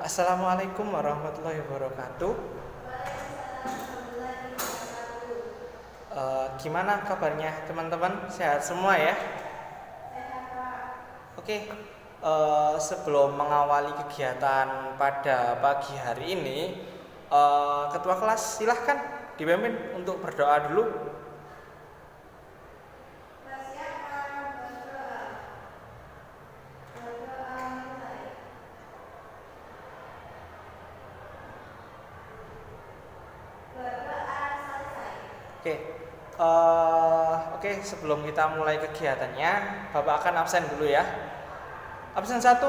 Assalamualaikum warahmatullahi wabarakatuh. Gimana kabarnya teman-teman? Sehat semua ya? Oke. Sebelum mengawali kegiatan pada pagi hari ini, ketua kelas silahkan dipimpin untuk berdoa dulu. Oke, sebelum kita mulai kegiatannya, Bapak akan absen dulu ya. Absen 1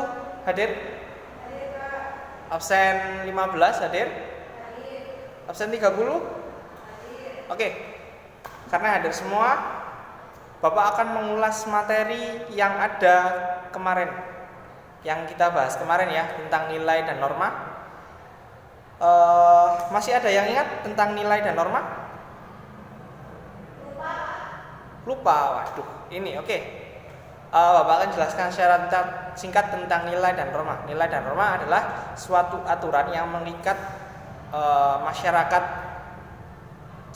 hadir? Absen 15 hadir? Absen 30? Oke. Karena hadir semua, Bapak akan mengulas materi yang ada kemarin, yang kita bahas kemarin ya, tentang nilai dan norma. Masih ada yang ingat tentang nilai dan norma? Lupa, waduh, ini oke. Bapak akan jelaskan secara singkat tentang nilai dan norma. Nilai dan norma adalah suatu aturan yang mengikat masyarakat,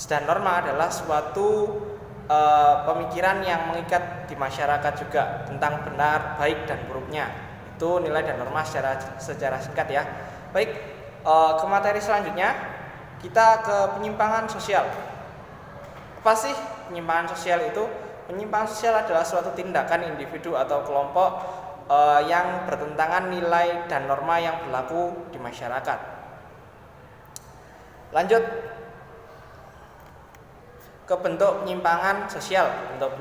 dan norma adalah suatu pemikiran yang mengikat di masyarakat juga tentang benar, baik dan buruknya. Itu nilai dan norma secara singkat ya. Baik, ke materi selanjutnya kita ke penyimpangan sosial. Apa sih penyimpangan sosial itu? Penyimpangan sosial adalah suatu tindakan individu atau kelompok yang bertentangan nilai dan norma yang berlaku di masyarakat. Lanjut ke bentuk penyimpangan sosial. Bentuk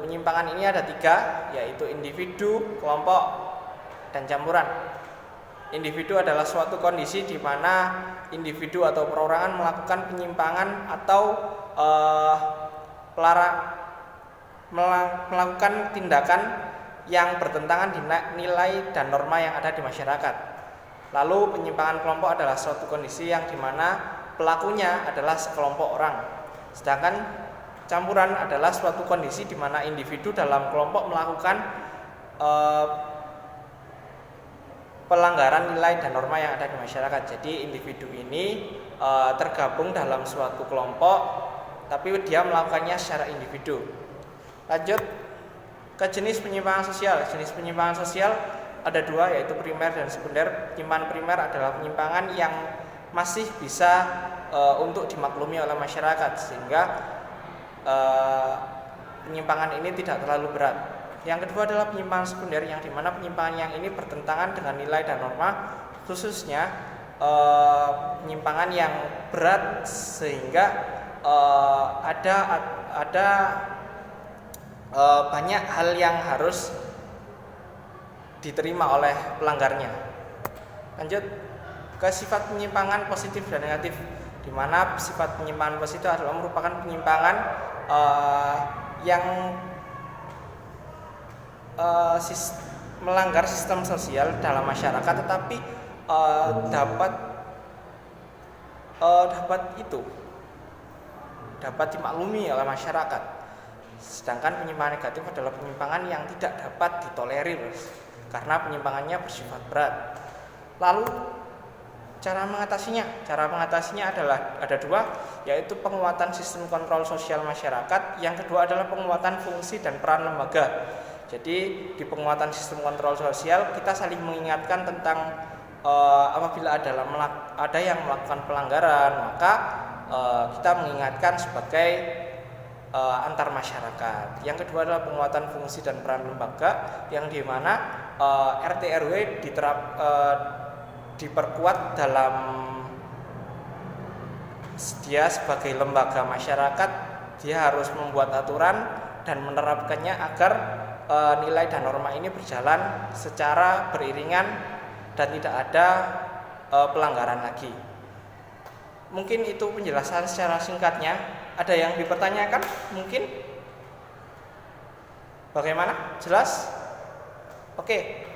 penyimpangan ini ada 3, yaitu individu, kelompok, dan campuran. Individu adalah suatu kondisi di mana individu atau perorangan melakukan penyimpangan atau melakukan tindakan yang bertentangan dengan nilai dan norma yang ada di masyarakat. Lalu penyimpangan kelompok adalah suatu kondisi yang di mana pelakunya adalah sekelompok orang. Sedangkan campuran adalah suatu kondisi di mana individu dalam kelompok melakukan pelanggaran nilai dan norma yang ada di masyarakat. Jadi individu ini tergabung dalam suatu kelompok, tapi dia melakukannya secara individu. Lanjut ke jenis penyimpangan sosial. Jenis penyimpangan sosial ada 2, yaitu primer dan sekunder. Penyimpangan primer adalah penyimpangan yang masih bisa untuk dimaklumi oleh masyarakat, sehingga penyimpangan ini tidak terlalu berat. Yang kedua adalah penyimpangan sekunder, yang dimana penyimpangan yang ini bertentangan dengan nilai dan norma, khususnya penyimpangan yang berat sehingga ada banyak hal yang harus diterima oleh pelanggarnya. Lanjut ke sifat penyimpangan positif dan negatif, di mana sifat penyimpangan positif adalah merupakan penyimpangan yang melanggar sistem sosial dalam masyarakat, tetapi dapat dimaklumi oleh masyarakat. Sedangkan penyimpangan negatif adalah penyimpangan yang tidak dapat ditolerir karena penyimpangannya bersifat berat. Lalu cara mengatasinya adalah ada 2, yaitu penguatan sistem kontrol sosial masyarakat. Yang kedua adalah penguatan fungsi dan peran lembaga. Jadi di penguatan sistem kontrol sosial kita saling mengingatkan tentang apabila ada yang melakukan pelanggaran, maka kita mengingatkan sebagai antar masyarakat. Yang kedua adalah penguatan fungsi dan peran lembaga, yang dimana RT RW diperkuat dalam dia sebagai lembaga masyarakat. Dia harus membuat aturan dan menerapkannya agar nilai dan norma ini berjalan secara beriringan dan tidak ada pelanggaran lagi. Mungkin itu penjelasan secara singkatnya. Ada yang dipertanyakan? Mungkin? Bagaimana? Jelas? Oke.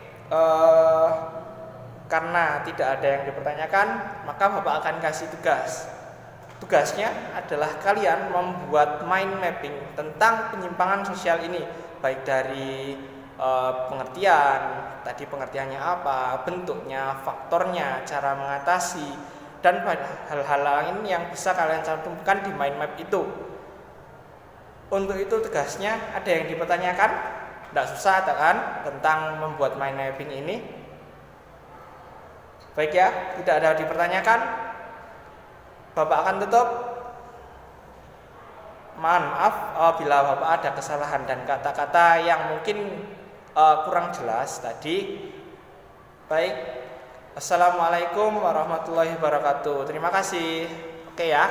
Karena tidak ada yang dipertanyakan, maka Bapak akan kasih tugas. Tugasnya adalah kalian membuat mind mapping tentang penyimpangan sosial ini, baik dari pengertian, tadi pengertiannya apa, bentuknya, faktornya, cara mengatasi, dan hal-hal lain yang bisa kalian cantumkan di mind map itu. Untuk itu tegasnya ada yang dipertanyakan? Tidak susah kan tentang membuat mind mapping ini? Baik ya, tidak ada dipertanyakan. Bapak akan tutup. Mohon maaf bila Bapak ada kesalahan dan kata-kata yang mungkin kurang jelas tadi. Baik, assalamualaikum warahmatullahi wabarakatuh. Terima kasih. Oke ya.